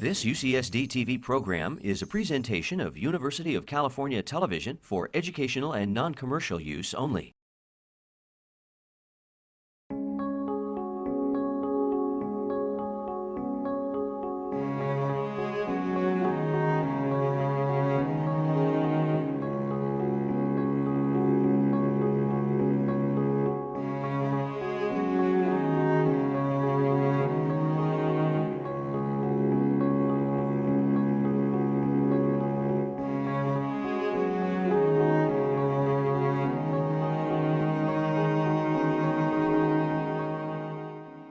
This UCSD TV program is a presentation of University of California Television for educational and non-commercial use only.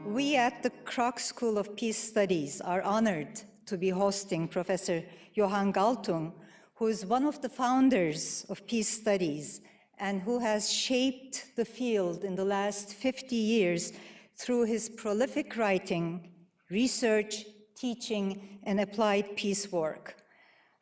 We at the Kroc School of Peace Studies are honored to be hosting Professor Johan Galtung, who is one of the founders of peace studies and who has shaped the field in the last 50 years through his prolific writing, research, teaching, and applied peace work.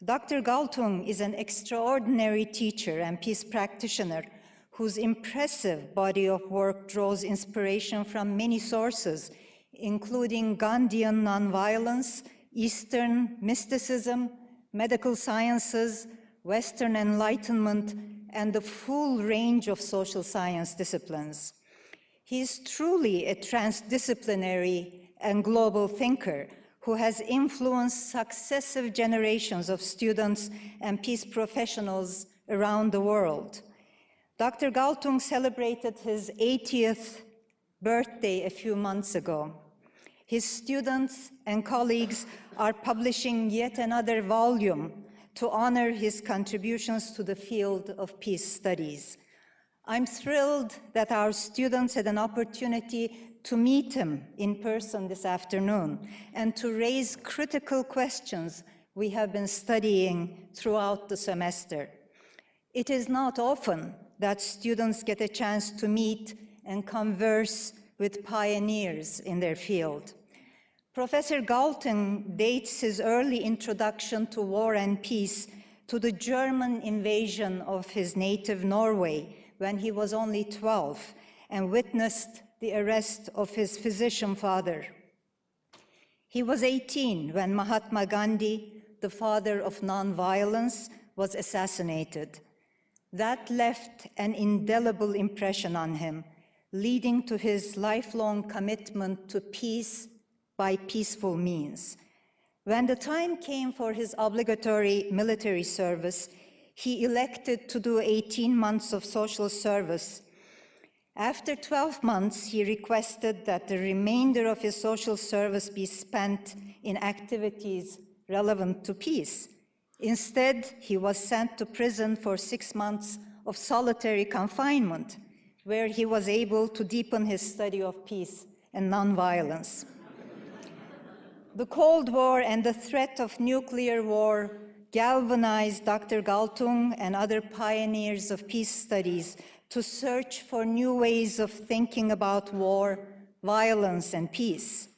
Dr. Galtung is an extraordinary teacher and peace practitioner whose impressive body of work draws inspiration from many sources, including Gandhian nonviolence, Eastern mysticism, medical sciences, Western Enlightenment, and the full range of social science disciplines. He is truly a transdisciplinary and global thinker who has influenced successive generations of students and peace professionals around the world. Dr. Galtung celebrated his 80th birthday a few months ago. His students and colleagues are publishing yet another volume to honor his contributions to the field of peace studies. I'm thrilled that our students had an opportunity to meet him in person this afternoon and to raise critical questions we have been studying throughout the semester. It is not often that students get a chance to meet and converse with pioneers in their field. Professor Galtung dates his early introduction to war and peace to the German invasion of his native Norway when he was only 12 and witnessed the arrest of his physician father. He was 18 when Mahatma Gandhi, the father of nonviolence, was assassinated. That left an indelible impression on him, leading to his lifelong commitment to peace by peaceful means. When the time came for his obligatory military service, he elected to do 18 months of social service. After 12 months, he requested that the remainder of his social service be spent in activities relevant to peace. Instead, he was sent to prison for 6 months of solitary confinement, where he was able to deepen his study of peace and nonviolence. The Cold War and the threat of nuclear war galvanized Dr. Galtung and other pioneers of peace studies to search for new ways of thinking about war, violence, and peace.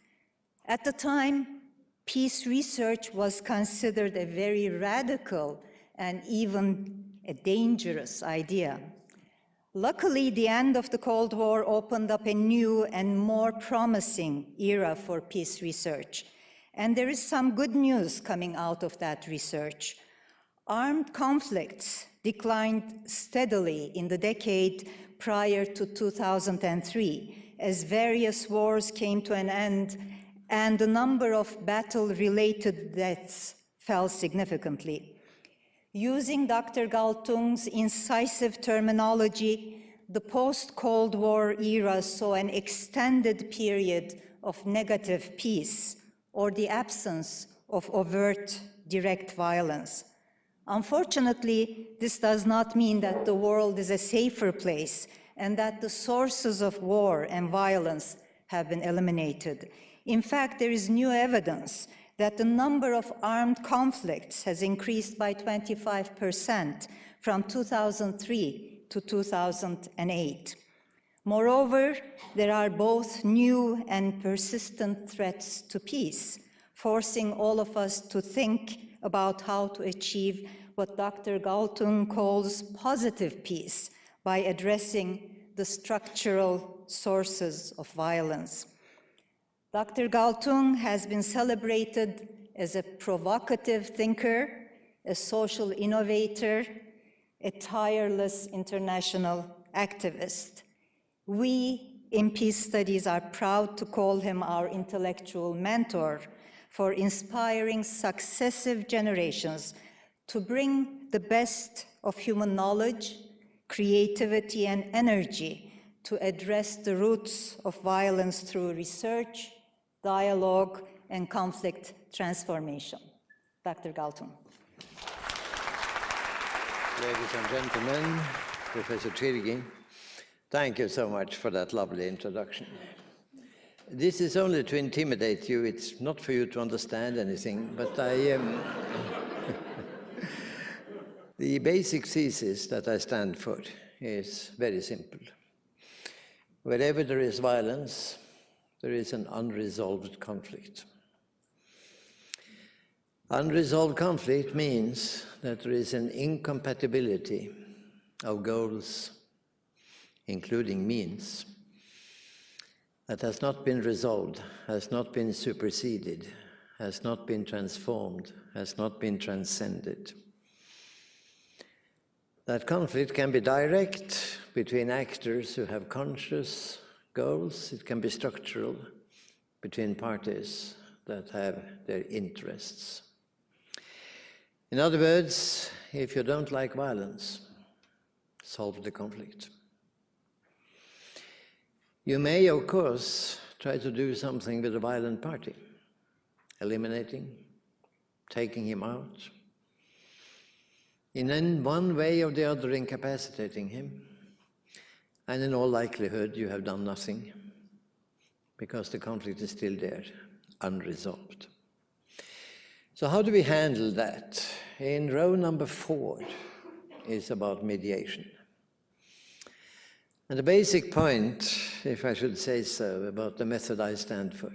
At the time, peace research was considered a very radical and even a dangerous idea. Luckily, the end of the Cold War opened up a new and more promising era for peace research. And there is some good news coming out of that research. Armed conflicts declined steadily in the decade prior to 2003 as various wars came to an end and the number of battle-related deaths fell significantly. Using Dr. Galtung's incisive terminology, the post-Cold War era saw an extended period of negative peace, or the absence of overt, direct violence. Unfortunately, this does not mean that the world is a safer place and that the sources of war and violence have been eliminated. In fact, there is new evidence that the number of armed conflicts has increased by 25% from 2003 to 2008. Moreover, there are both new and persistent threats to peace, forcing all of us to think about how to achieve what Dr. Galtung calls positive peace by addressing the structural sources of violence. Dr. Galtung has been celebrated as a provocative thinker, a social innovator, a tireless international activist. We in Peace Studies are proud to call him our intellectual mentor for inspiring successive generations to bring the best of human knowledge, creativity, and energy to address the roots of violence through research, dialogue, and conflict transformation. Dr. Galtung. Ladies and gentlemen, Professor Chirgi, thank you so much for that lovely introduction. This is only to intimidate you. It's not for you to understand anything, but the basic thesis that I stand for is very simple. Wherever there is violence, there is an unresolved conflict. Unresolved conflict means that there is an incompatibility of goals, including means, that has not been resolved, has not been superseded, has not been transformed, has not been transcended. That conflict can be direct between actors who have conscious goals. It can be structural between parties that have their interests. In other words, if you don't like violence, solve the conflict. You may, of course, try to do something with a violent party, eliminating, taking him out, in one way or the other incapacitating him, and in all likelihood you have done nothing because the conflict is still there, unresolved. So how do we handle that? In row number 4 is about mediation. And the basic point, if I should say so, about the method I stand for,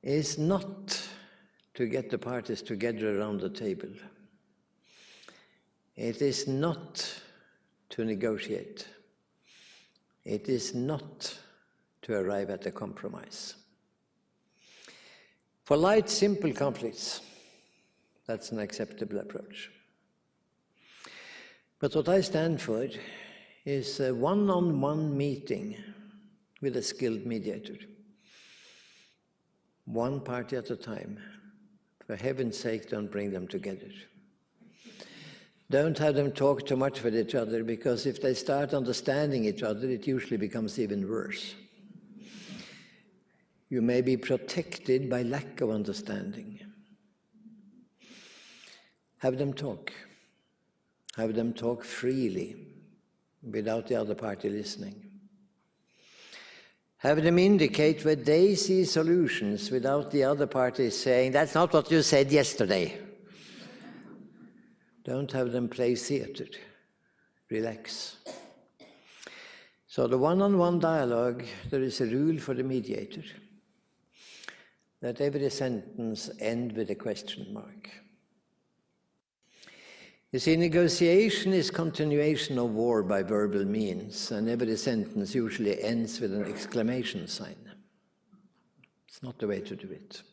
is not to get the parties together around the table. It is not to negotiate. It is not to arrive at a compromise. For light, simple conflicts, that's an acceptable approach. But what I stand for is a one-on-one meeting with a skilled mediator. One party at a time. For heaven's sake, don't bring them together. Don't have them talk too much with each other, because if they start understanding each other, it usually becomes even worse. You may be protected by lack of understanding. Have them talk. Have them talk freely, without the other party listening. Have them indicate where they see solutions without the other party saying, "That's not what you said yesterday." Don't have them play theater. Relax. So the one-on-one dialogue, there is a rule for the mediator that every sentence ends with a question mark. You see, negotiation is continuation of war by verbal means, and every sentence usually ends with an exclamation sign. It's not the way to do it.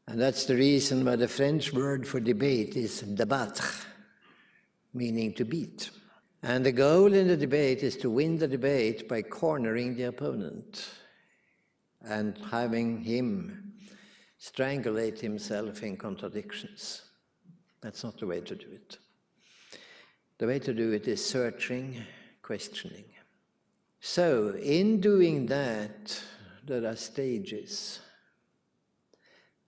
And that's the reason why the French word for debate is débattre, meaning to beat. And the goal in the debate is to win the debate by cornering the opponent and having him strangulate himself in contradictions. That's not the way to do it. The way to do it is searching, questioning. So, in doing that, there are stages.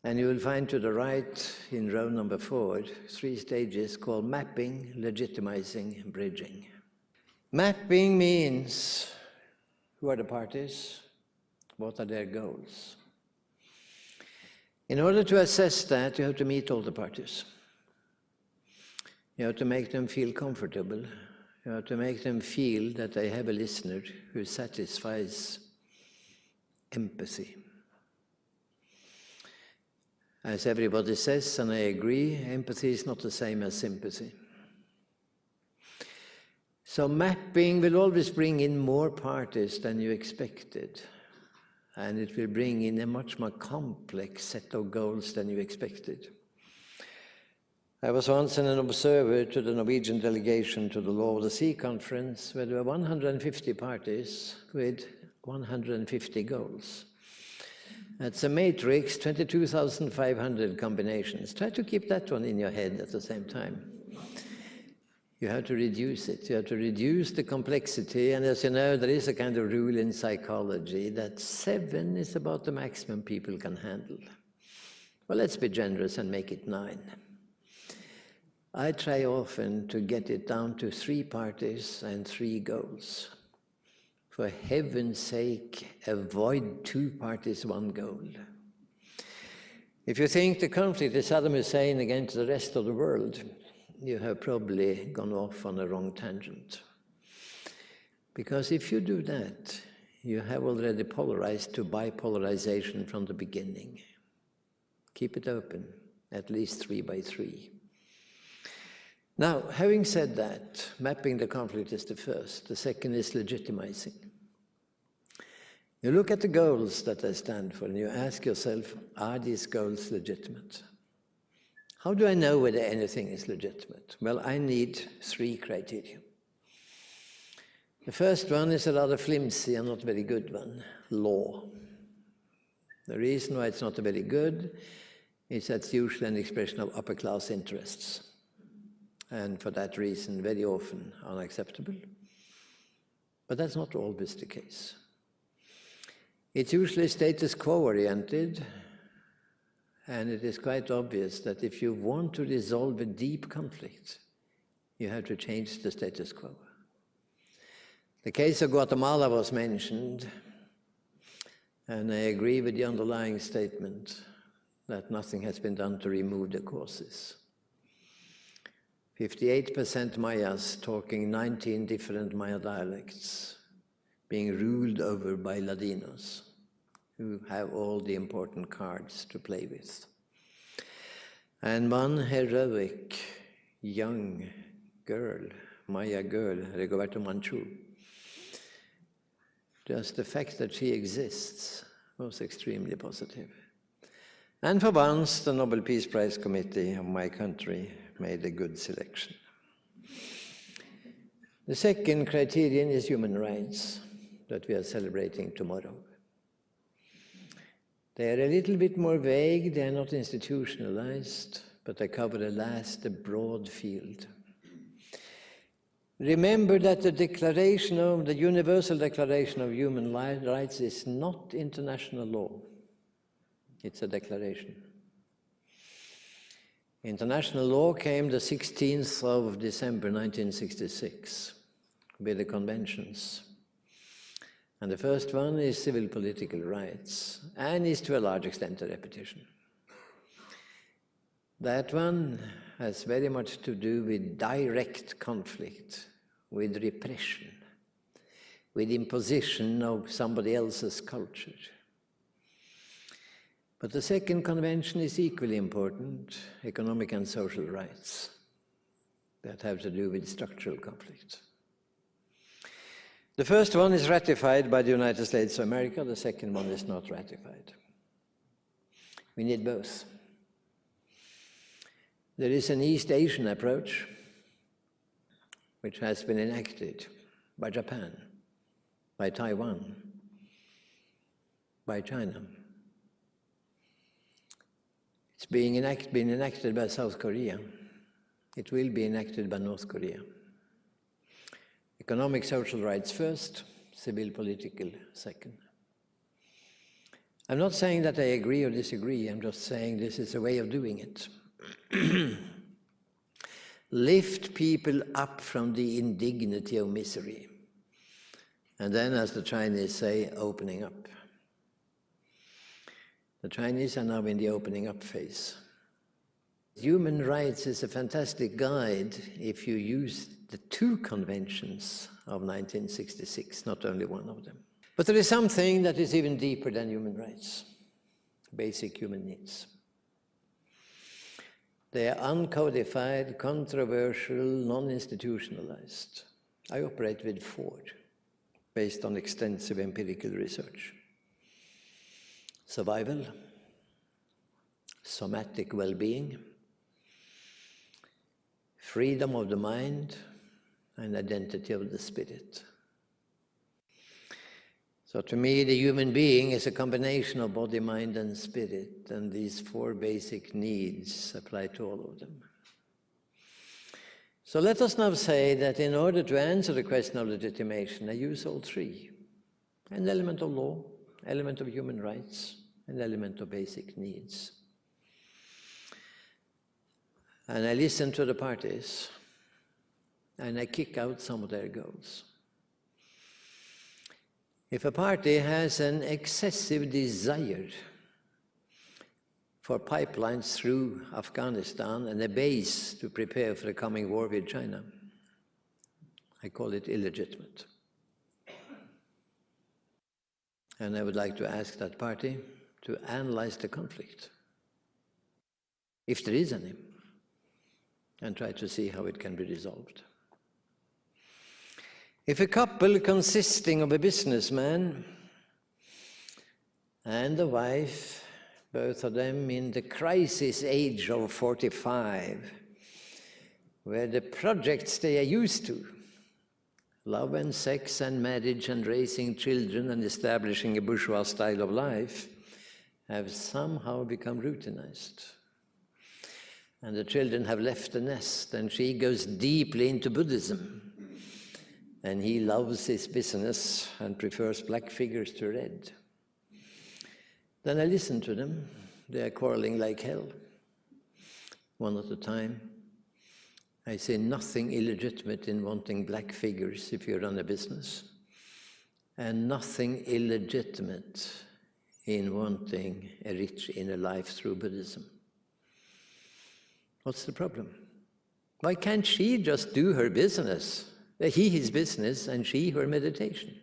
And you will find to the right, in row number 4, 3 stages called mapping, legitimizing, and bridging. Mapping means who are the parties, what are their goals. In order to assess that, you have to meet all the parties. You have to make them feel comfortable. You have to make them feel that they have a listener who satisfies empathy. As everybody says, and I agree, empathy is not the same as sympathy. So mapping will always bring in more parties than you expected. and it will bring in a much more complex set of goals than you expected. I was once an observer to the Norwegian delegation to the Law of the Sea conference, where there were 150 parties with 150 goals. That's a matrix, 22,500 combinations. Try to keep that one in your head at the same time. You have to reduce it. You have to reduce the complexity. And as you know, there is a kind of rule in psychology that 7 is about the maximum people can handle. Well, let's be generous and make it 9. I try often to get it down to 3 parties and 3 goals. For heaven's sake, avoid 2 parties, 1 goal. If you think the conflict is Saddam Hussein against the rest of the world, you have probably gone off on a wrong tangent. Because if you do that, you have already polarized to bipolarization from the beginning. Keep it open, at least 3 by 3. Now, having said that, mapping the conflict is the first. The second is legitimizing. You look at the goals that they stand for and you ask yourself, are these goals legitimate? How do I know whether anything is legitimate? Well, I need 3 criteria. The first one is a rather flimsy and not very good one, law. The reason why it's not very good is that it's usually an expression of upper-class interests. And for that reason, very often unacceptable. But that's not always the case. It's usually status quo-oriented, and it is quite obvious that if you want to resolve a deep conflict, you have to change the status quo. The case of Guatemala was mentioned, and I agree with the underlying statement that nothing has been done to remove the causes. 58% Mayas talking 19 different Maya dialects, being ruled over by Ladinos, who have all the important cards to play with. And one heroic young girl, Maya girl, Rigoberta Manchu, just the fact that she exists was extremely positive. And for once, the Nobel Peace Prize Committee of my country made a good selection. The second criterion is human rights that we are celebrating tomorrow. They are a little bit more vague, they are not institutionalized, but they cover a broad field. Remember that the Universal Declaration of Human Rights is not international law. It's a declaration. International law came the 16th of December 1966 with the conventions. And the first one is civil political rights, and is to a large extent a repetition. That one has very much to do with direct conflict, with repression, with imposition of somebody else's culture. But the second convention is equally important, economic and social rights, that have to do with structural conflict. The first one is ratified by the United States of America, the second one is not ratified. We need both. There is an East Asian approach, which has been enacted by Japan, by Taiwan, by China. It's been enacted by South Korea. It will be enacted by North Korea. Economic, social rights first, civil, political second. I'm not saying that I agree or disagree, I'm just saying this is a way of doing it. Lift people up from the indignity of misery. And then, as the Chinese say, opening up. The Chinese are now in the opening up phase. Human rights is a fantastic guide if you use the 2 conventions of 1966, not only one of them. But there is something that is even deeper than human rights, basic human needs. They are uncodified, controversial, non-institutionalized. I operate with 4, based on extensive empirical research. survival, somatic well-being, freedom of the mind, and identity of the spirit. So to me, the human being is a combination of body, mind, and spirit, and these four basic needs apply to all of them. So let us now say that in order to answer the question of legitimation, I use all three: an element of law, element of human rights, an element of basic needs. And I listen to the parties, and I kick out some of their goals. If a party has an excessive desire for pipelines through Afghanistan and a base to prepare for the coming war with China, I call it illegitimate. And I would like to ask that party to analyze the conflict, if there is any, and try to see how it can be resolved. If a couple consisting of a businessman and a wife, both of them in the crisis age of 45, where the projects they are used to, love and sex and marriage and raising children and establishing a bourgeois style of life, have somehow become routinized. And the children have left the nest, and she goes deeply into Buddhism. And he loves his business and prefers black figures to red. Then I listen to them. They are quarreling like hell, one at a time. I say nothing illegitimate in wanting black figures if you run a business, and nothing illegitimate in wanting a rich inner life through Buddhism. What's the problem? Why can't she just do her business? He his business and she her meditation.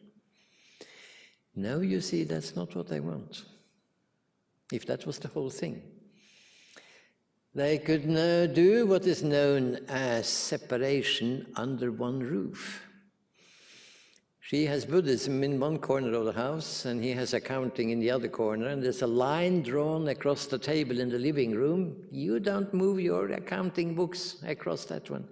Now you see, that's not what I want. If that was the whole thing, they could now do what is known as separation under one roof. She has Buddhism in one corner of the house, and he has accounting in the other corner, and there's a line drawn across the table in the living room. You don't move your accounting books across that one.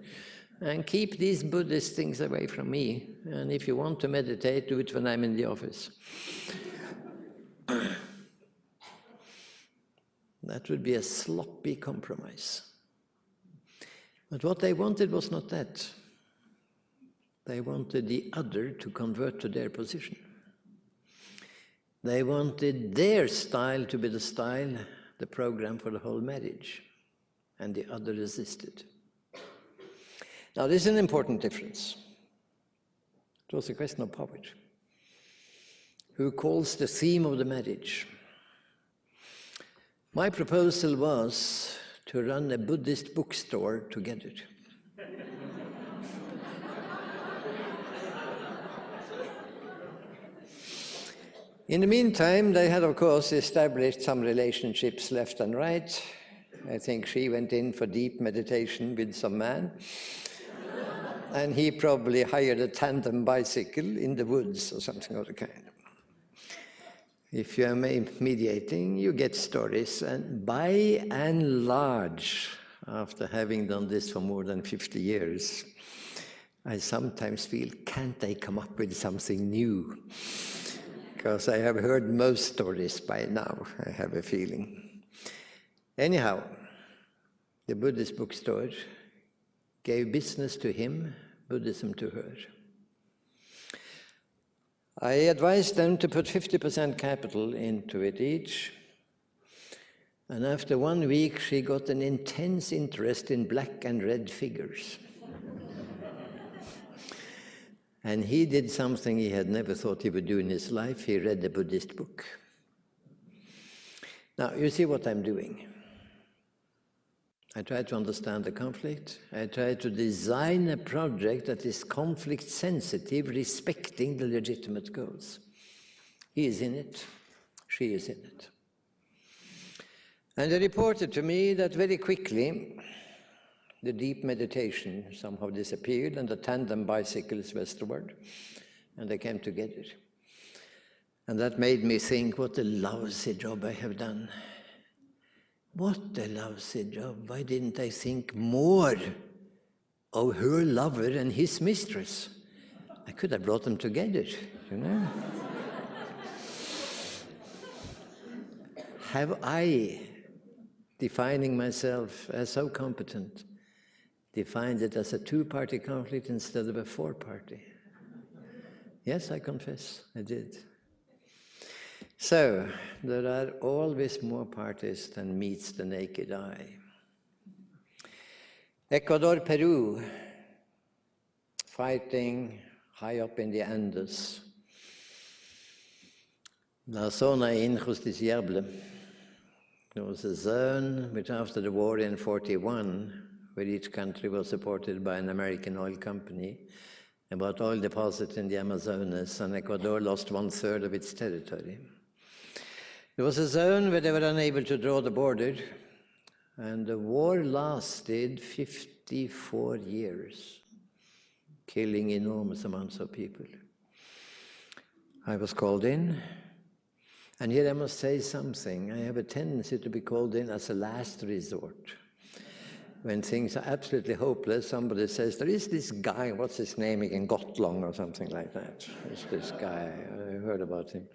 And keep these Buddhist things away from me. And if you want to meditate, do it when I'm in the office. That would be a sloppy compromise. But what they wanted was not that. They wanted the other to convert to their position. They wanted their style to be the style, the program for the whole marriage. And the other resisted. Now, this is an important difference. It was a question of power. Who calls the theme of the marriage? My proposal was to run a Buddhist bookstore together. In the meantime, they had, of course, established some relationships left and right. I think she went in for deep meditation with some man. And he probably hired a tandem bicycle in the woods or something of the kind. If you are mediating, you get stories. And by and large, after having done this for more than 50 years, I sometimes feel, can't I come up with something new? Because I have heard most stories by now, I have a feeling. Anyhow, the Buddhist bookstore gave business to him, Buddhism to her. I advised them to put 50% capital into it each. And after 1 week, she got an intense interest in black and red figures. And he did something he had never thought he would do in his life. He read a Buddhist book. Now, you see what I'm doing. I try to understand the conflict. I try to design a project that is conflict sensitive, respecting the legitimate goals. He is in it. She is in it. And they reported to me that very quickly the deep meditation somehow disappeared and the tandem bicycles westward, and they came together. And that made me think, what a lousy job I have done. What a lousy job. Why didn't I think more of her lover and his mistress? I could have brought them together, you know. Have I, defining myself as so competent, defined it as a two-party conflict instead of a four-party? Yes, I confess, I did. So, there are always more parties than meets the naked eye. Ecuador, Peru, fighting high up in the Andes. La zona injusticiable. There was a zone which after the war in 1941, where each country was supported by an American oil company, about oil deposits in the Amazonas, and Ecuador lost 1/3 of its territory. There was a zone where they were unable to draw the border, and the war lasted 54 years, killing enormous amounts of people. I was called in, and here I must say something. I have a tendency to be called in as a last resort. When things are absolutely hopeless, somebody says, there is this guy, what's his name again, Galtung or something like that. There's this guy, I heard about him.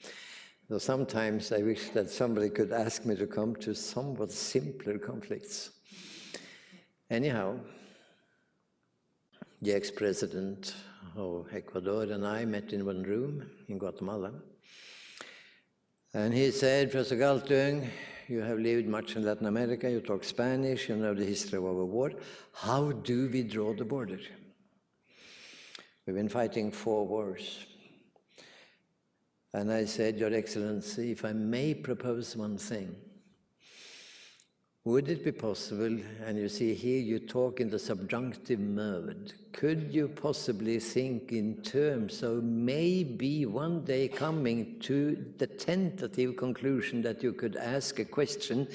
So sometimes I wish that somebody could ask me to come to somewhat simpler conflicts. Anyhow, the ex-president of Ecuador and I met in one room in Guatemala. And he said, Professor Galtung, you have lived much in Latin America, you talk Spanish, you know the history of our war. How do we draw the border? We've been fighting 4 wars. And I said, Your Excellency, if I may propose one thing, would it be possible, and you see here you talk in the subjunctive mode, could you possibly think in terms of maybe one day coming to the tentative conclusion that you could ask a question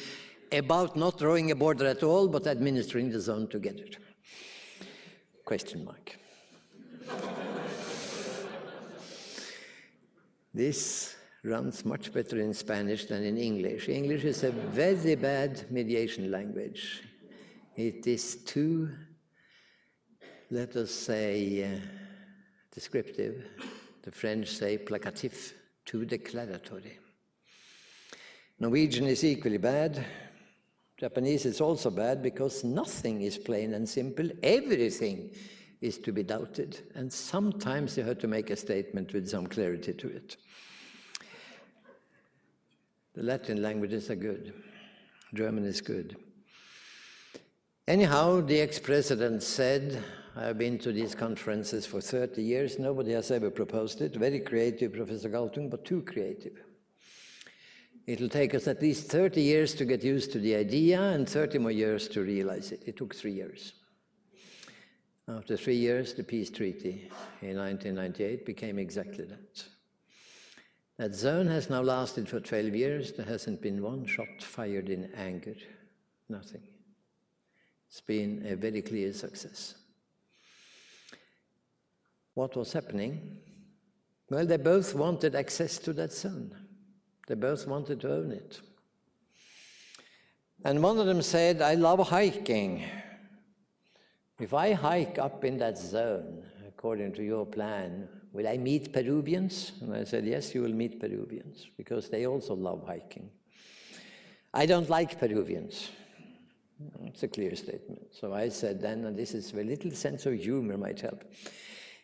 about not drawing a border at all, but administering the zone together? Question mark. This runs much better in Spanish than in English. English is a very bad mediation language. It is too, let us say, descriptive. The French say placatif, too declaratory. Norwegian is equally bad. Japanese is also bad because nothing is plain and simple. Everything is to be doubted. And sometimes you have to make a statement with some clarity to it. The Latin languages are good. German is good. Anyhow, the ex-president said, I've been to these conferences for 30 years. Nobody has ever proposed it. Very creative, Professor Galtung, but too creative. It'll take us at least 30 years to get used to the idea and 30 more years to realize it. It took 3 years. After 3 years, the peace treaty in 1998 became exactly that. That zone has now lasted for 12 years. There hasn't been one shot fired in anger. Nothing. It's been a very clear success. What was happening? Well, they both wanted access to that zone. They both wanted to own it. And one of them said, I love hiking. If I hike up in that zone, according to your plan, will I meet Peruvians? And I said, yes, you will meet Peruvians, because they also love hiking. I don't like Peruvians. It's a clear statement. So I said then, and this is where a little sense of humor might help,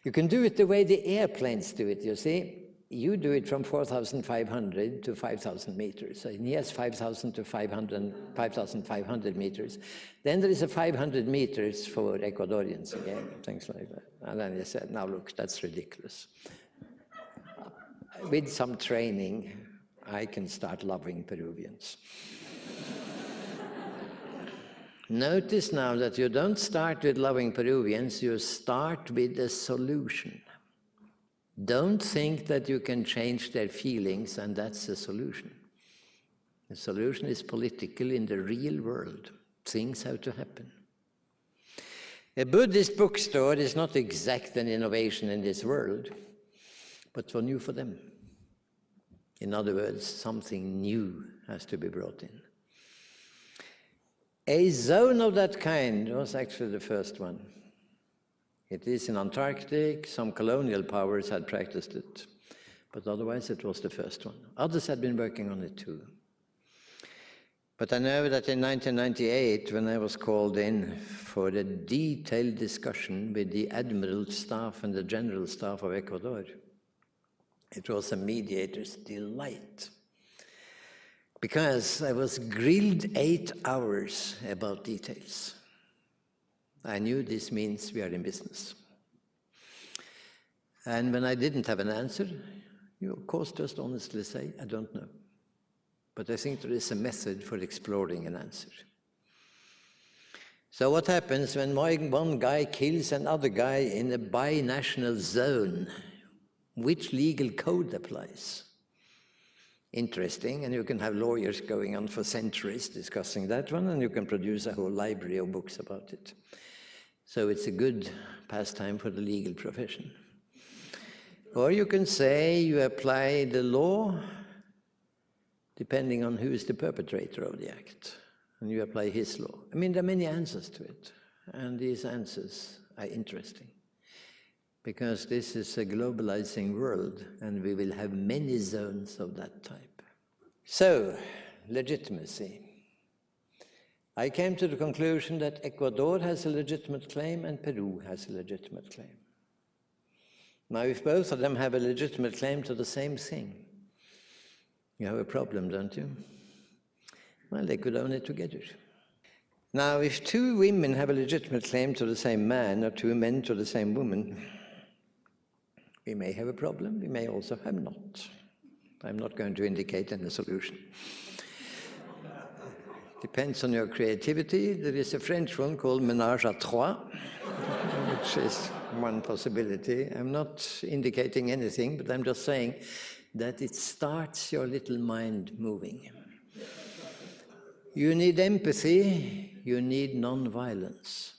you can do it the way the airplanes do it, you see. You do it from 4,500 to 5,000 meters. And he has 5,000 to 5,500 meters. Then there is a 500 meters for Ecuadorians again, things like that. And then he said, now look, that's ridiculous. With some training, I can start loving Peruvians. Notice now that you don't start with loving Peruvians, you start with a solution. Don't think that you can change their feelings and that's the solution. The solution is political in the real world. Things have to happen. A Buddhist bookstore is not exactly an innovation in this world, but for new for them. In other words, something new has to be brought in. A zone of that kind was actually the first one. It is in Antarctic. Some colonial powers had practiced it, but otherwise it was the first one. Others had been working on it too. But I know that in 1998, when I was called in for a detailed discussion with the Admiral Staff and the General Staff of Ecuador, it was a mediator's delight, because I was grilled 8 hours about details. I knew this means we are in business. And when I didn't have an answer, you of course just honestly say, I don't know. But I think there is a method for exploring an answer. So what happens when one guy kills another guy in a binational zone? Which legal code applies? Interesting, and you can have lawyers going on for centuries discussing that one, and you can produce a whole library of books about it. So it's a good pastime for the legal profession. Or you can say you apply the law depending on who is the perpetrator of the act, and you apply his law. I mean, there are many answers to it, and these answers are interesting, because this is a globalizing world, and we will have many zones of that type. So, legitimacy. I came to the conclusion that Ecuador has a legitimate claim and Peru has a legitimate claim. Now, if both of them have a legitimate claim to the same thing, you have a problem, don't you? Well, they could own it together. Now, if 2 women have a legitimate claim to the same man, or 2 men to the same woman, we may have a problem, we may also have not. I'm not going to indicate any solution. Depends on your creativity. There is a French one called ménage à trois, which is one possibility. I'm not indicating anything, but I'm just saying that it starts your little mind moving. You need empathy, you need non-violence,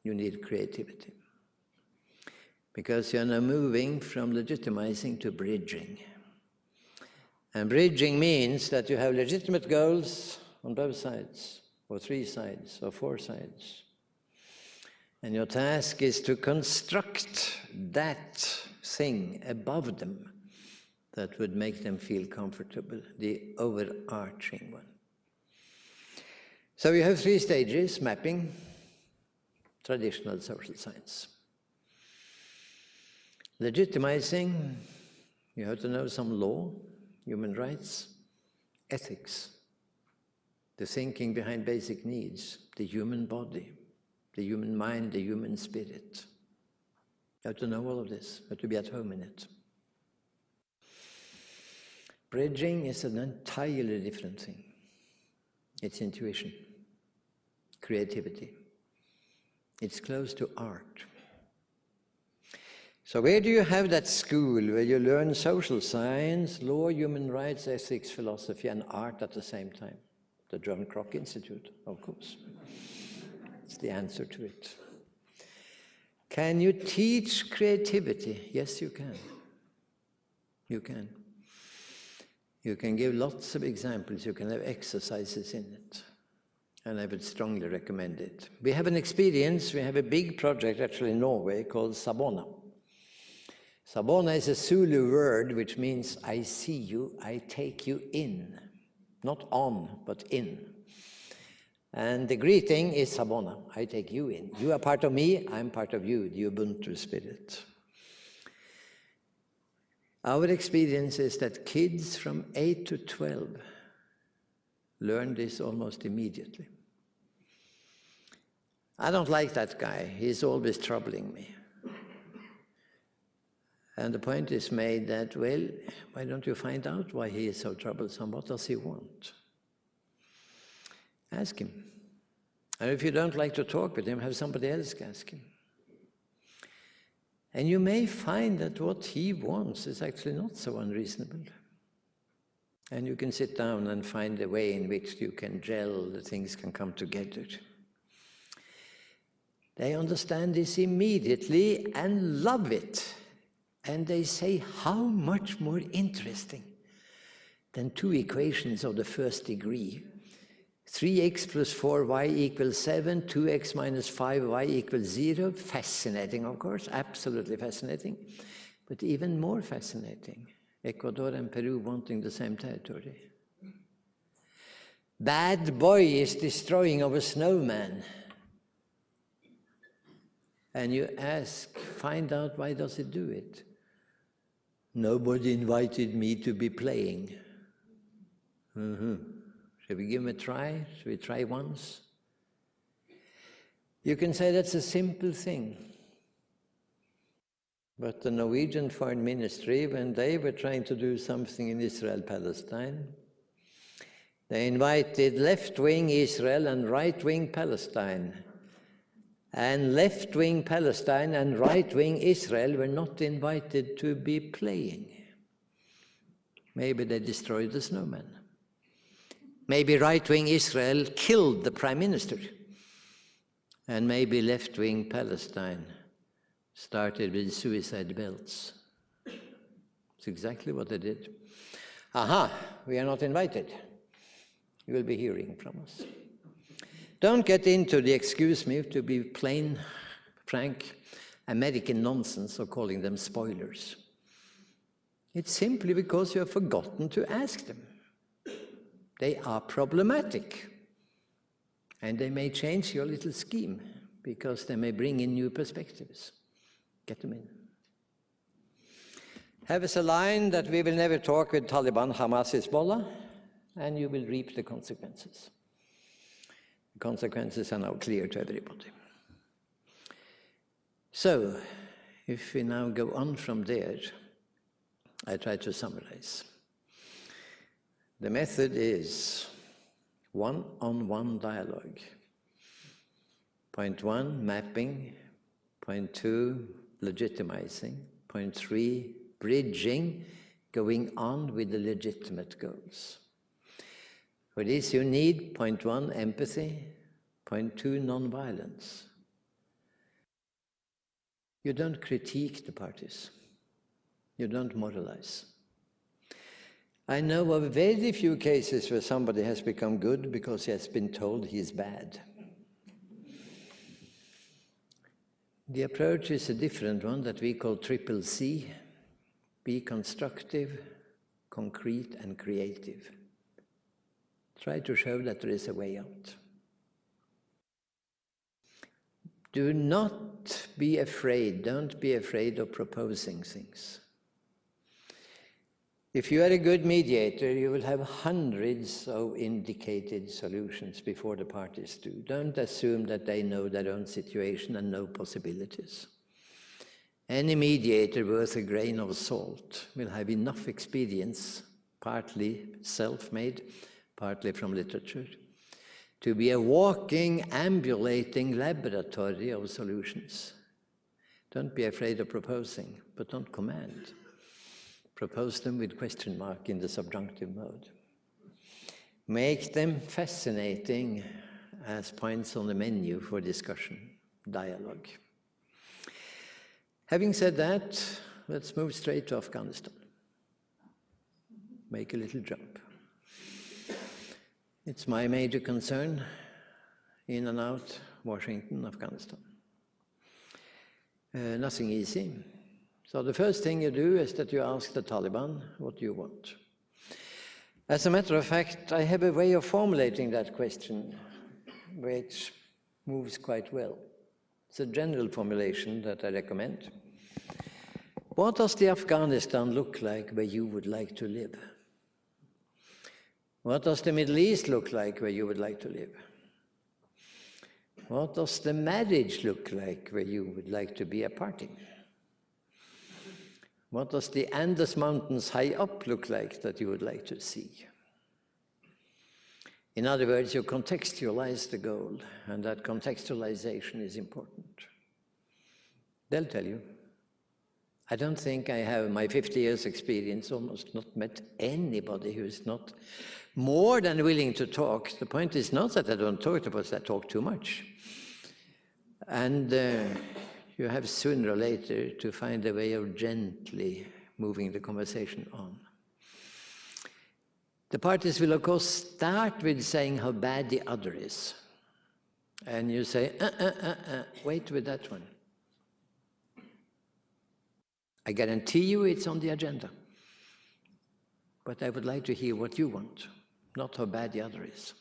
you need creativity. Because you're now moving from legitimizing to bridging. And bridging means that you have legitimate goals on both sides, or 3 sides, or 4 sides. And your task is to construct that thing above them that would make them feel comfortable, the overarching one. So you have 3 stages: mapping, traditional social science. Legitimizing, you have to know some law, human rights, ethics, the thinking behind basic needs, the human body, the human mind, the human spirit. You have to know all of this, you have to be at home in it. Bridging is an entirely different thing. It's intuition, creativity. It's close to art. So where do you have that school where you learn social science, law, human rights, ethics, philosophy, and art at the same time? The John Kroc Institute, of course. It's the answer to it. Can you teach creativity? Yes, you can. You can. You can give lots of examples. You can have exercises in it. And I would strongly recommend it. We have an experience, we have a big project actually in Norway called Sabona. Sabona is a Zulu word which means I see you, I take you in. Not on, but in. And the greeting is Sabona, I take you in. You are part of me, I'm part of you, the Ubuntu spirit. Our experience is that kids from 8 to 12 learn this almost immediately. I don't like that guy, he's always troubling me. And the point is made that, well, why don't you find out why he is so troublesome? What does he want? Ask him. And if you don't like to talk with him, have somebody else ask him. And you may find that what he wants is actually not so unreasonable. And you can sit down and find a way in which you can gel, the things can come together. They understand this immediately and love it. And they say, how much more interesting then two equations of the first degree. 3x plus 4y equals 7, 2x minus 5y equals 0. Fascinating, of course, absolutely fascinating. But even more fascinating, Ecuador and Peru wanting the same territory. Bad boy is destroying our snowman. And you ask, find out why does it do it? Nobody invited me to be playing. Shall we give him a try? Shall we try once? You can say that's a simple thing. But the Norwegian Foreign Ministry, when they were trying to do something in Israel-Palestine, they invited left-wing Israel and right-wing Palestine. And left-wing Palestine and right-wing Israel were not invited to be playing. Maybe they destroyed the snowman. Maybe right-wing Israel killed the prime minister. And maybe left-wing Palestine started with suicide belts. It's exactly what they did. Aha, we are not invited. You will be hearing from us. Don't get into the, excuse me, to be plain, frank, American nonsense of calling them spoilers. It's simply because you have forgotten to ask them. They are problematic. And they may change your little scheme because they may bring in new perspectives. Get them in. Have us a line that we will never talk with Taliban, Hamas, Hezbollah, and you will reap the consequences. The consequences are now clear to everybody. So, if we now go on from there, I try to summarize. The method is one-on-one dialogue. Point 1, mapping. Point 2, legitimizing. Point 3, bridging, going on with the legitimate goals. For this you need, point 1, empathy. Point 2, non-violence. You don't critique the parties. You don't moralize. I know of very few cases where somebody has become good because he has been told he is bad. The approach is a different one that we call triple C. Be constructive, concrete, and creative. Try to show that there is a way out. Do not be afraid, don't be afraid of proposing things. If you are a good mediator, you will have hundreds of indicated solutions before the parties do. Don't assume that they know their own situation and know possibilities. Any mediator worth a grain of salt will have enough experience, partly self-made, partly from literature, to be a walking, ambulating laboratory of solutions. Don't be afraid of proposing, but don't command. Propose them with question mark in the subjunctive mode. Make them fascinating as points on the menu for discussion, dialogue. Having said that, let's move straight to Afghanistan. Make a little jump. It's my major concern, in and out, Washington, Afghanistan. Nothing easy. So the first thing you do is that you ask the Taliban, what do you want? As a matter of fact, I have a way of formulating that question, which moves quite well. It's a general formulation that I recommend. What does the Afghanistan look like where you would like to live? What does the Middle East look like where you would like to live? What does the marriage look like where you would like to be a party? What does the Andes Mountains high up look like that you would like to see? In other words, you contextualize the goal, and that contextualization is important. They'll tell you. I don't think I have, my 50 years experience, almost not met anybody who is not more than willing to talk. The point is not that I don't talk, because I talk too much. And you have sooner or later to find a way of gently moving the conversation on. The parties will, of course, start with saying how bad the other is. And you say, wait with that one. I guarantee you it's on the agenda. But I would like to hear what you want, not how bad the other is.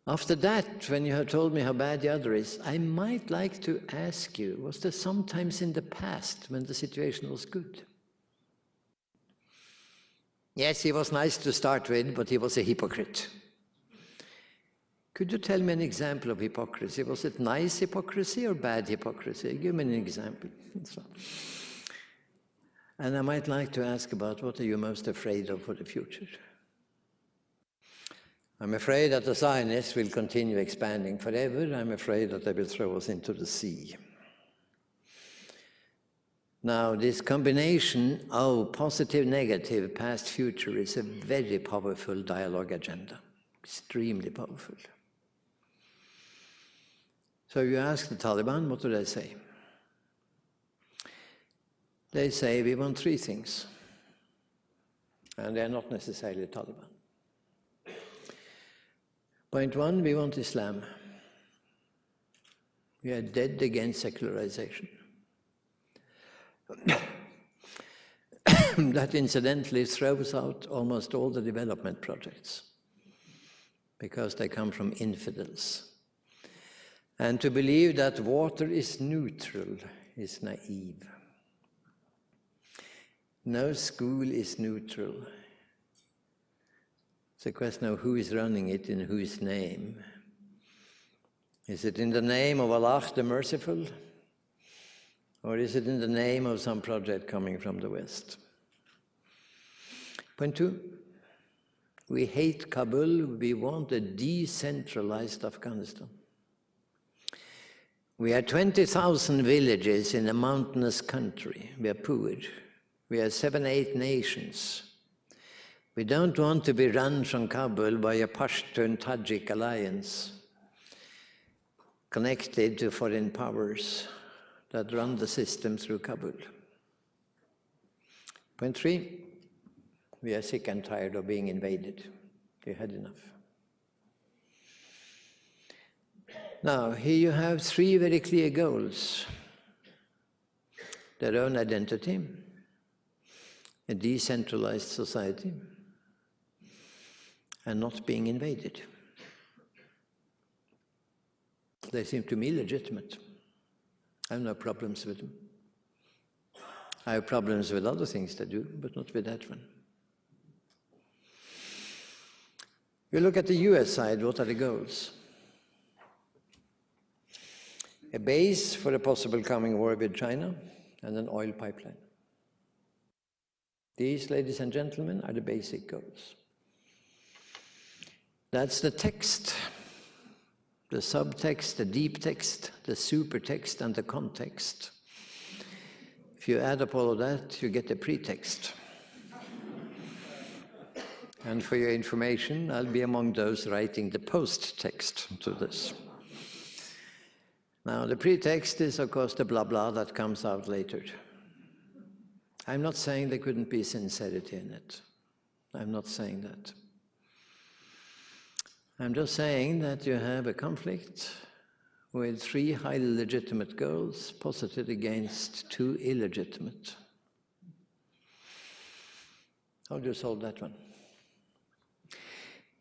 After that, when you have told me how bad the other is, I might like to ask you, was there sometimes in the past when the situation was good? Yes, he was nice to start with, but he was a hypocrite. Could you tell me an example of hypocrisy? Was it nice hypocrisy or bad hypocrisy? Give me an example. And I might like to ask about what are you most afraid of for the future? I'm afraid that the Zionists will continue expanding forever. I'm afraid that they will throw us into the sea. Now, this combination of positive, negative, past, future is a very powerful dialogue agenda, extremely powerful. So you ask the Taliban, what do they say? They say we want three things, and they're not necessarily Taliban. Point one, we want Islam. We are dead against secularization. That incidentally throws out almost all the development projects because they come from infidels. And to believe that water is neutral is naive. No school is neutral. It's a question of who is running it in whose name. Is it in the name of Allah the Merciful? Or is it in the name of some project coming from the West? Point two, we hate Kabul. We want a decentralized Afghanistan. We are 20,000 villages in a mountainous country. We are poor. We are 7, 8 nations. We don't want to be run from Kabul by a Pashto and Tajik alliance connected to foreign powers that run the system through Kabul. Point three, we are sick and tired of being invaded. We had enough. Now, here you have three very clear goals. Their own identity, a decentralized society, and not being invaded. They seem to me legitimate. I have no problems with them. I have problems with other things they do, but not with that one. You look at the US side, what are the goals? A base for a possible coming war with China and an oil pipeline. These, ladies and gentlemen, are the basic goals. That's the text, the subtext, the deep text, the supertext, and the context. If you add up all of that, you get the pretext. And for your information, I'll be among those writing the post-text to this. Now, the pretext is, of course, the blah blah that comes out later. I'm not saying there couldn't be sincerity in it. I'm not saying that. I'm just saying that you have a conflict with three highly legitimate goals posited against two illegitimate. How do you solve that one?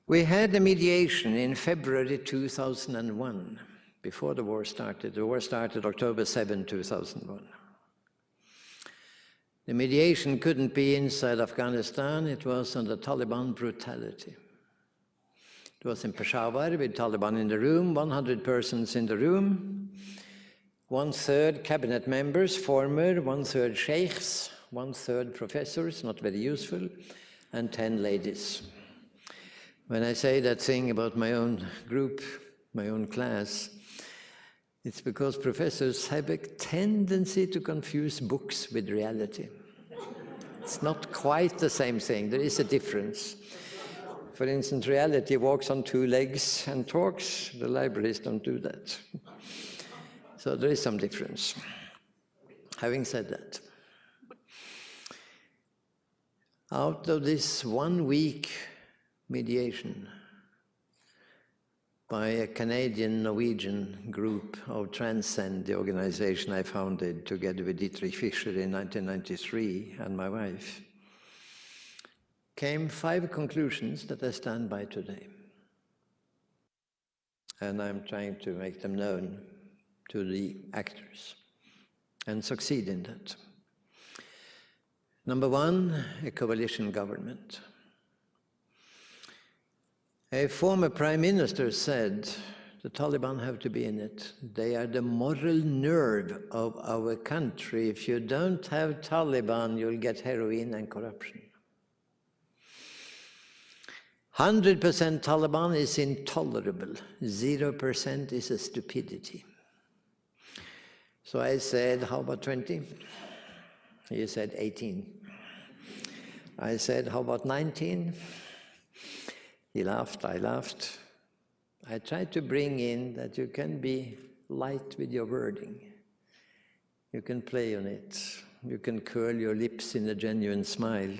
We had a mediation in February 2001, before the war started. The war started October 7, 2001. The mediation couldn't be inside Afghanistan. It was under Taliban brutality. It was in Peshawar with Taliban in the room, 100 persons in the room, 1/3 cabinet members, former, 1/3 sheikhs, 1/3 professors, not very useful, and 10 ladies. When I say that thing about my own group, my own class, it's because professors have a tendency to confuse books with reality. It's not quite the same thing. There is a difference. For instance, reality walks on 2 legs and talks. The libraries don't do that. So there is some difference. Having said that, Out of this 1 week mediation by a Canadian-Norwegian group of Transcend, the organization I founded together with Dietrich Fischer in 1993 and my wife, came 5 conclusions that I stand by today. And I'm trying to make them known to the actors and succeed in that. Number 1, a coalition government. A former prime minister said, the Taliban have to be in it. They are the moral nerve of our country. If you don't have Taliban, you'll get heroin and corruption. 100% Taliban is intolerable. 0% is a stupidity. So I said, how about 20? He said 18. I said, how about 19? He laughed, I laughed. I tried to bring in that you can be light with your wording. You can play on it. You can curl your lips in a genuine smile.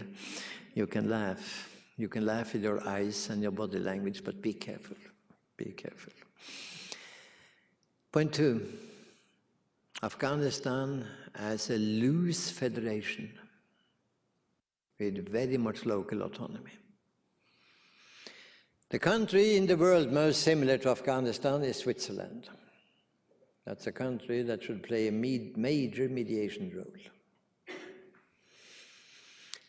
You can laugh. You can laugh with your eyes and your body language, but be careful. Be careful. Point 2. Afghanistan as a loose federation with very much local autonomy. The country in the world most similar to Afghanistan is Switzerland. That's a country that should play a major mediation role.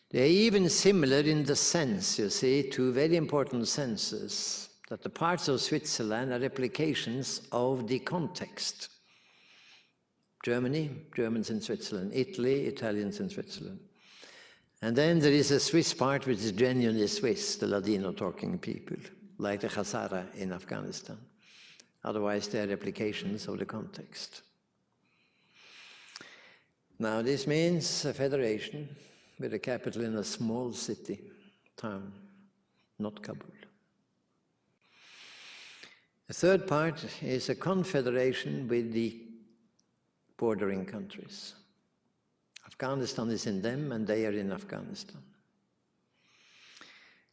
They're even similar in the sense, you see, 2 very important senses, that the parts of Switzerland are replications of the context. Germany, Germans in Switzerland. Italy, Italians in Switzerland. And then there is a Swiss part which is genuinely Swiss, the Ladino-talking people, like the Hazara in Afghanistan. Otherwise, they are replications of the context. Now, this means a federation with a capital in a small city, town, not Kabul. The third part is a confederation with the bordering countries. Afghanistan is in them, and they are in Afghanistan.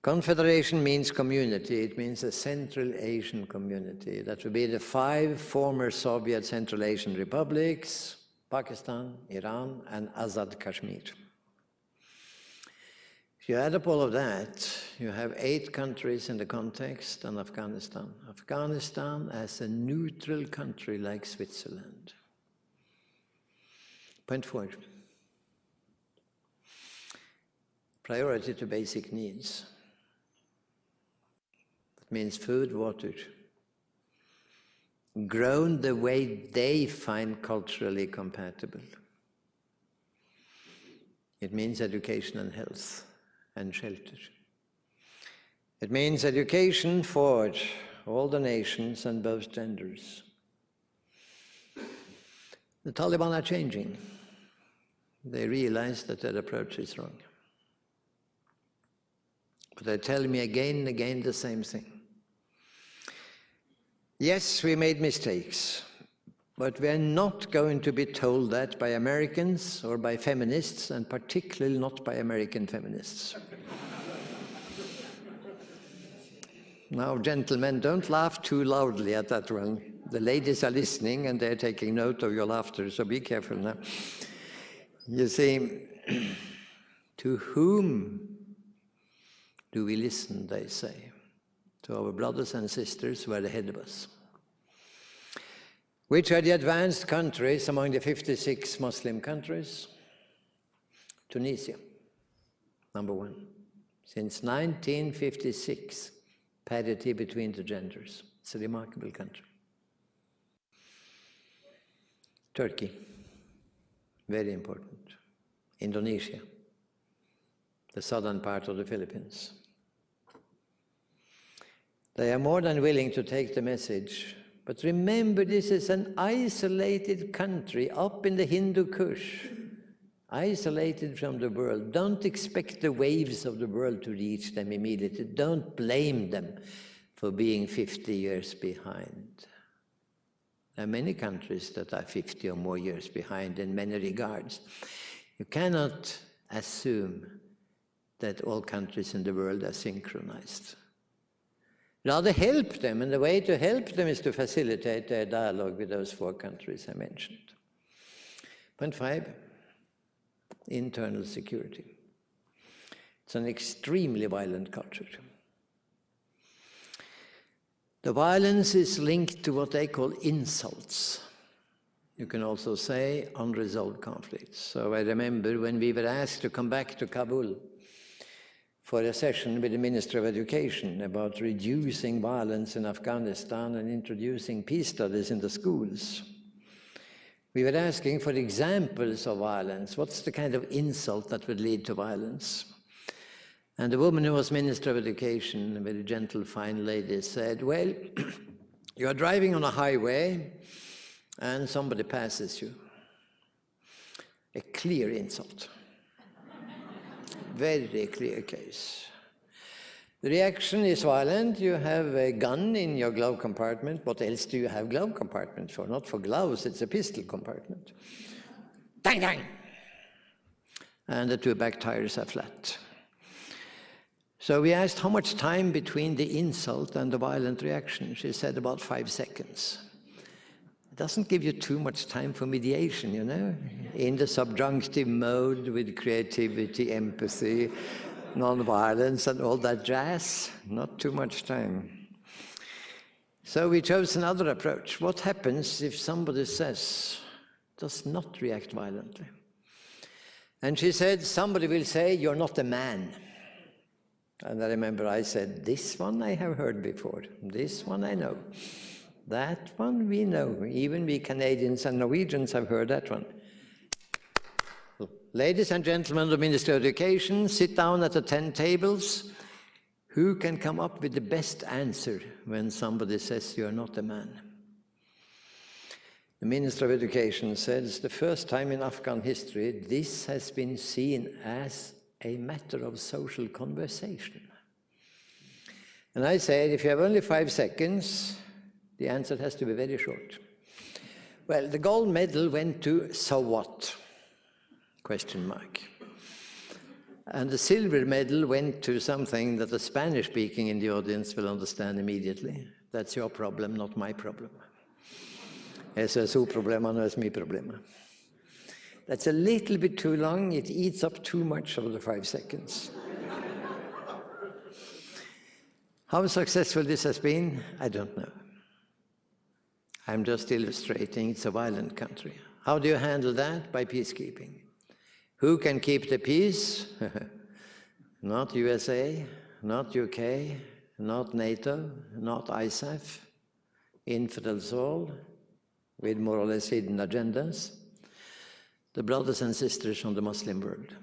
Confederation means community. It means a Central Asian community. That would be the 5 former Soviet Central Asian republics, Pakistan, Iran, and Azad Kashmir. If you add up all of that, you have 8 countries in the context and Afghanistan. Afghanistan as a neutral country like Switzerland. Point 4. Priority to basic needs. That means food, water. Grown the way they find culturally compatible. It means education and health and shelter. It means education for all the nations and both genders. The Taliban are changing. They realize that their approach is wrong. But they tell me again and again the same thing. Yes, we made mistakes, but we're not going to be told that by Americans or by feminists, and particularly not by American feminists. Now, gentlemen, don't laugh too loudly at that one. The ladies are listening and they're taking note of your laughter, so be careful now. You see, to whom do we listen, they say? To our brothers and sisters who are ahead of us. Which are the advanced countries among the 56 Muslim countries? Tunisia, number 1. Since 1956, parity between the genders. It's a remarkable country. Turkey, very important. Indonesia, the southern part of the Philippines. They are more than willing to take the message. But remember, this is an isolated country up in the Hindu Kush, isolated from the world. Don't expect the waves of the world to reach them immediately. Don't blame them for being 50 years behind. There are many countries that are 50 or more years behind in many regards. You cannot assume that all countries in the world are synchronized. Rather help them, and the way to help them is to facilitate their dialogue with those 4 countries I mentioned. Point 5, internal security. It's an extremely violent culture. The violence is linked to what they call insults. You can also say unresolved conflicts. So I remember when we were asked to come back to Kabul for a session with the Minister of Education about reducing violence in Afghanistan and introducing peace studies in the schools. We were asking for examples of violence. What's the kind of insult that would lead to violence? And the woman who was Minister of Education, a very gentle, fine lady, said, well, you are driving on a highway and somebody passes you. A clear insult. Very clear case. The reaction is violent. You have a gun in your glove compartment. What else do you have glove compartment for? Not for gloves, it's a pistol compartment. Dang, dang! And the 2 back tires are flat. So we asked how much time between the insult and the violent reaction. She said about 5 seconds. It doesn't give you too much time for mediation, you know, in the subjunctive mode with creativity, empathy, non-violence and all that jazz. Not too much time. So we chose another approach. What happens if somebody does not react violently? And she said, somebody will say, you're not a man. And I remember I said, this one I have heard before. This one I know. That one we know. Even we Canadians and Norwegians have heard that one. Ladies and gentlemen, the Minister of Education, sit down at the 10 tables. Who can come up with the best answer when somebody says you're not a man? The Minister of Education said it's the first time in Afghan history this has been seen as a matter of social conversation. And I said, if you have only 5 seconds, the answer has to be very short. Well, the gold medal went to so what? Question mark. And the silver medal went to something that the Spanish-speaking in the audience will understand immediately. That's your problem, not my problem. Ese es su problema, no es mi problema. That's a little bit too long. It eats up too much of the 5 seconds. How successful this has been, I don't know. I'm just illustrating it's a violent country. How do you handle that? By peacekeeping. Who can keep the peace? Not USA, not UK, not NATO, not ISAF, infidels all, with more or less hidden agendas. The brothers and sisters from the Muslim world.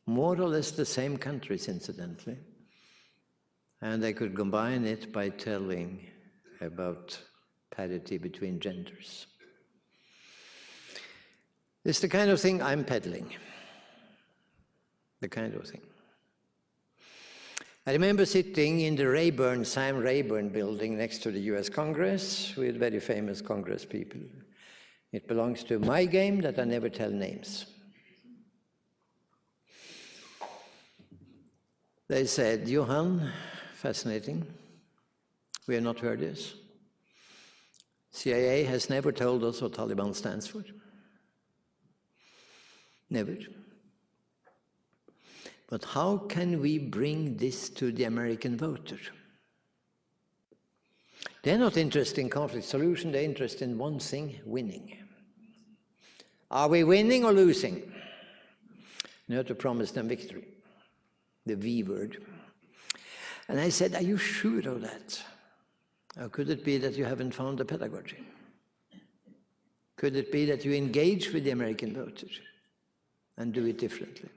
More or less the same countries, incidentally. And they could combine it by telling about parity between genders. It's the kind of thing I'm peddling. The kind of thing. I remember sitting in the Sam Rayburn building next to the US Congress with very famous Congress people. It belongs to my game that I never tell names. They said, Johan, fascinating. We have not heard this. CIA has never told us what Taliban stands for. Never. But how can we bring this to the American voter? They're not interested in conflict solution, they're interested in one thing, winning. Are we winning or losing? You have to promise them victory, the V word. And I said, are you sure of that? Or could it be that you haven't found the pedagogy? Could it be that you engage with the American voter and do it differently?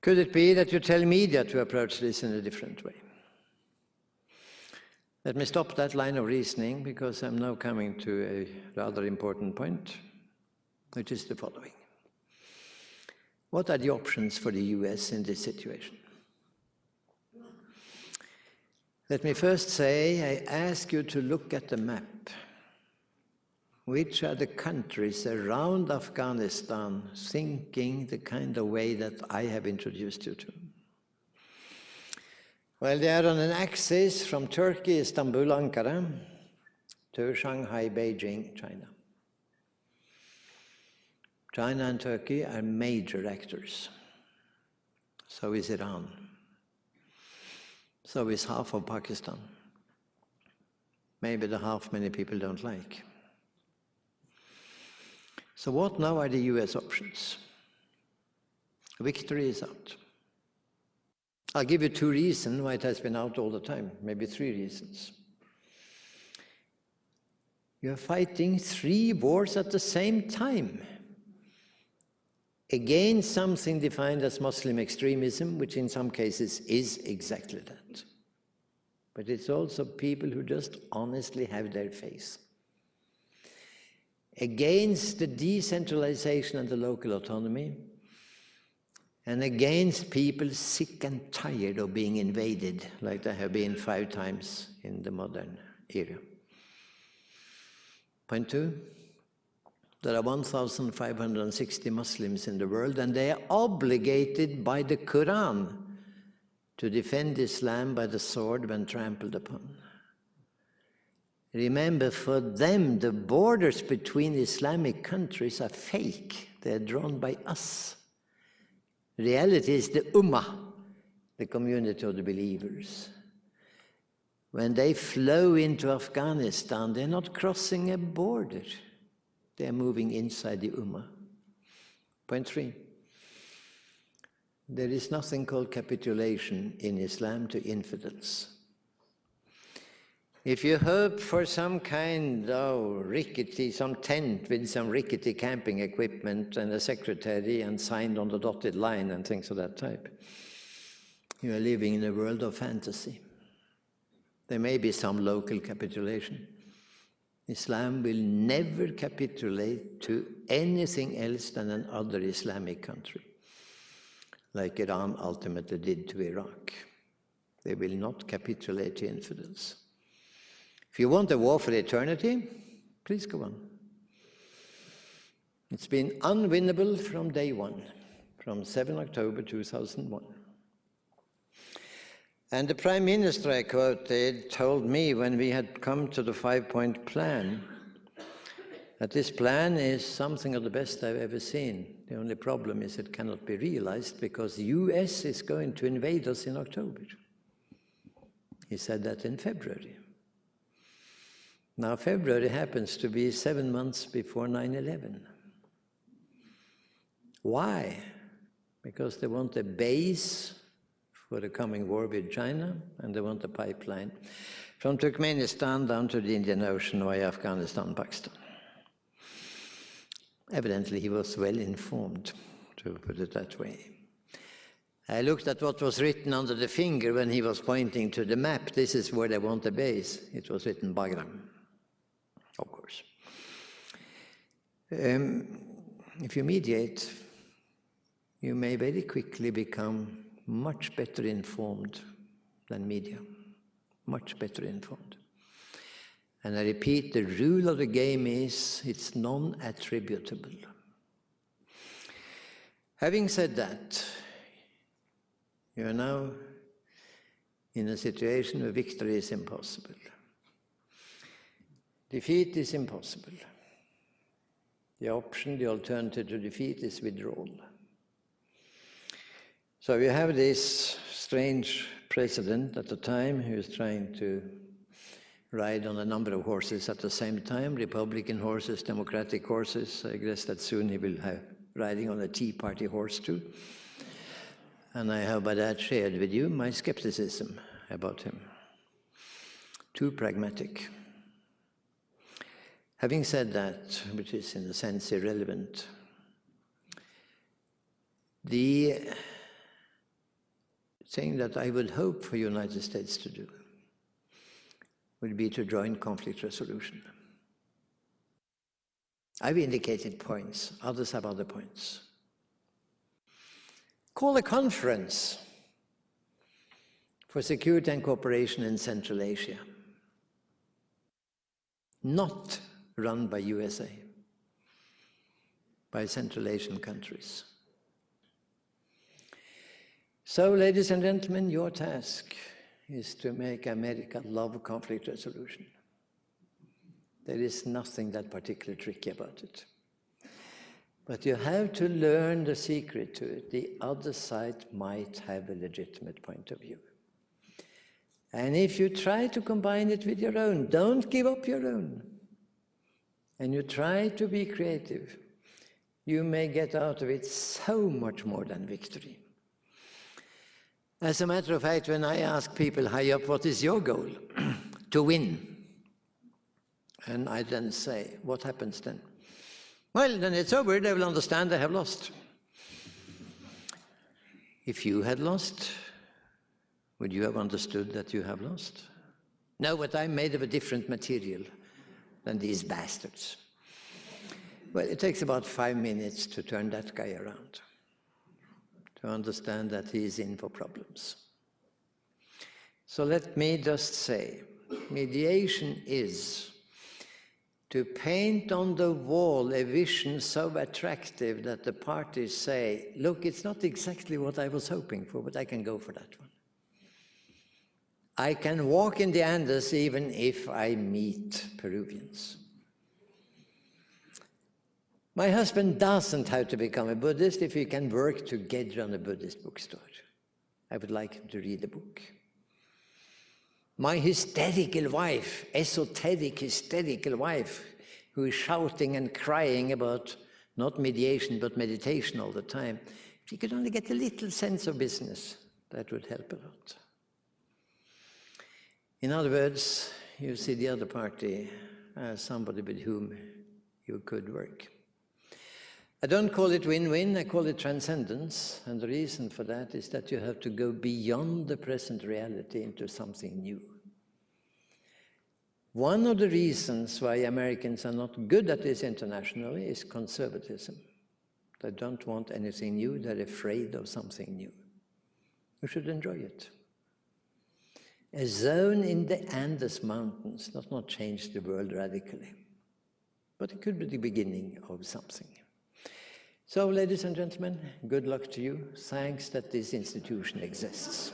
Could it be that you tell media to approach this in a different way? Let me stop that line of reasoning because I'm now coming to a rather important point, which is the following. What are the options for the US in this situation? Let me first say, I ask you to look at the map. which are the countries around Afghanistan thinking the kind of way that I have introduced you to? Well, they are on an axis from Turkey, Istanbul, Ankara, to Shanghai, Beijing, China. China and Turkey are major actors. So is Iran. So is half of Pakistan. Maybe the half many people don't like. So what now are the US options? Victory is out. I'll give you 2 reasons why it has been out all the time, maybe 3 reasons. You're fighting 3 wars at the same time against something defined as Muslim extremism, which in some cases is exactly that. But it's also people who just honestly have their faith. Against the decentralization and the local autonomy, and against people sick and tired of being invaded, like they have been 5 times in the modern era. Point 2, there are 1,560 Muslims in the world, and they are obligated by the Quran to defend Islam by the sword when trampled upon. Remember, for them, the borders between Islamic countries are fake. They are drawn by us. Reality is the Ummah, the community of the believers. When they flow into Afghanistan, they're not crossing a border. They're moving inside the Ummah. Point 3. There is nothing called capitulation in Islam to infidels. If you hope for some kind of rickety, some tent with some rickety camping equipment and a secretary and signed on the dotted line and things of that type, you are living in a world of fantasy. There may be some local capitulation. Islam will never capitulate to anything else than another Islamic country, like Iran ultimately did to Iraq. They will not capitulate to infidels. If you want a war for eternity, please go on. It's been unwinnable from day one, from 7 October 2001. And the Prime Minister I quoted told me when we had come to the 5-point plan that this plan is something of the best I've ever seen. The only problem is it cannot be realized because the US is going to invade us in October. He said that in February. Now, February happens to be 7 months before 9/11. Why? Because they want a base for the coming war with China, and they want a pipeline from Turkmenistan down to the Indian Ocean via Afghanistan, Pakistan. Evidently, he was well informed, to put it that way. I looked at what was written under the finger when he was pointing to the map. This is where they want a base. It was written Bagram. Of course. If you mediate, you may very quickly become much better informed than media, much better informed. And I repeat, the rule of the game is it's non-attributable. Having said that, you are now in a situation where victory is impossible. Defeat is impossible. The option, the alternative to defeat is withdrawal. So you have this strange president at the time who is trying to ride on a number of horses at the same time, Republican horses, Democratic horses. I guess that soon he will have riding on a Tea Party horse too. And I have by that shared with you my skepticism about him. Too pragmatic. Having said that, which is in a sense irrelevant, the thing that I would hope for the United States to do would be to join conflict resolution. I've indicated points, others have other points. Call a conference for security and cooperation in Central Asia. Not run by USA, by Central Asian countries. So, ladies and gentlemen, your task is to make America love conflict resolution. There is nothing that particularly tricky about it. But you have to learn the secret to it. The other side might have a legitimate point of view. And if you try to combine it with your own, don't give up your own, and you try to be creative, you may get out of it so much more than victory. As a matter of fact, when I ask people high up, what is your goal? To win. And I then say, what happens then? Well, then it's over, they will understand they have lost. If you had lost, would you have understood that you have lost? No, but I'm made of a different material than these bastards. Well, it takes about 5 minutes to turn that guy around, to understand that he is in for problems. So let me just say, mediation is to paint on the wall a vision so attractive that the parties say, look, it's not exactly what I was hoping for, but I can go for that one. I can walk in the Andes even if I meet Peruvians. My husband doesn't have to become a Buddhist if we can work together on a Buddhist bookstore. I would like him to read the book. My hysterical wife, esoteric hysterical wife, who is shouting and crying about not mediation but meditation all the time, if she could only get a little sense of business, that would help a lot. In other words, you see the other party as somebody with whom you could work. I don't call it win-win, I call it transcendence, and the reason for that is that you have to go beyond the present reality into something new. One of the reasons why Americans are not good at this internationally is conservatism. They don't want anything new, they're afraid of something new. You should enjoy it. A zone in the Andes Mountains does not change the world radically, but it could be the beginning of something. So, ladies and gentlemen, good luck to you. Thanks that this institution exists.